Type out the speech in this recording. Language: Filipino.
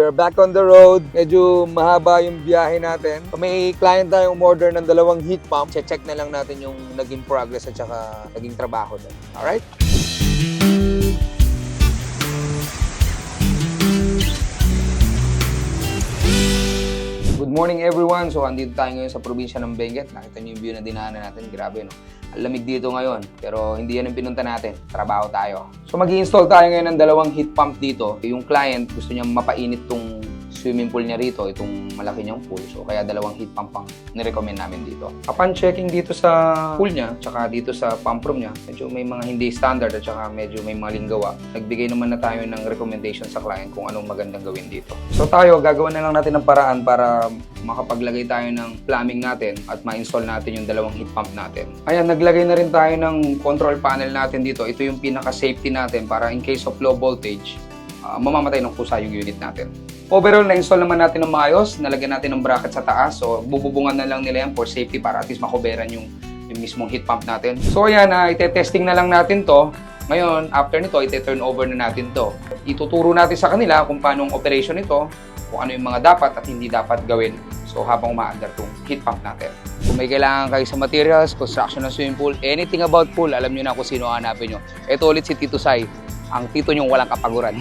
we're back on the road. Medyo mahaba yung biyahe natin. May client tayong umorder ng 2 heat pump. Check na lang natin yung naging progress at saka naging trabaho doon. Alright? Good morning everyone. So andito tayo ngayon sa probinsya ng Benguet. Nakita niyo yung view na dinaanan natin. Grabe, no? Ang lamig dito ngayon. Pero hindi yan ang pinunta natin. Trabaho tayo. So mag-i-install tayo ngayon ng 2 heat pump dito. Yung client gusto niya mapainit tong swimming pool niya rito, itong malaki niyang pool. So kaya 2 heat pump ang nirecommend namin dito. Upon checking dito sa pool niya, tsaka dito sa pump room niya, medyo may mga hindi standard at tsaka medyo may mga linggawa. Nagbigay naman na tayo ng recommendation sa client kung anong magandang gawin dito. So tayo, gagawa na lang natin ng paraan para makapaglagay tayo ng plumbing natin at ma-install natin yung 2 heat pump natin. Ayan, naglagay na rin tayo ng control panel natin dito. Ito yung pinaka-safety natin para in case of low voltage, mamamatay ng kusa yung unit natin. Overall, na-install naman natin ng maayos. Nalagyan natin ng bracket sa taas. So, bububungan na lang nila yan for safety para at least makoberan yung mismong heat pump natin. So, ayan, ite-testing na lang natin to. Ngayon, after nito, ite-turn over na natin to. Ituturo natin sa kanila kung paano ang operation nito, kung ano yung mga dapat at hindi dapat gawin. So, habang umaandar itong heat pump natin. Kung may kailangan kayo sa materials, construction ng swimming pool, anything about pool, alam nyo na kung sino hanapin nyo. Ito ulit si Tito Sai, ang tito nyong walang kapaguran.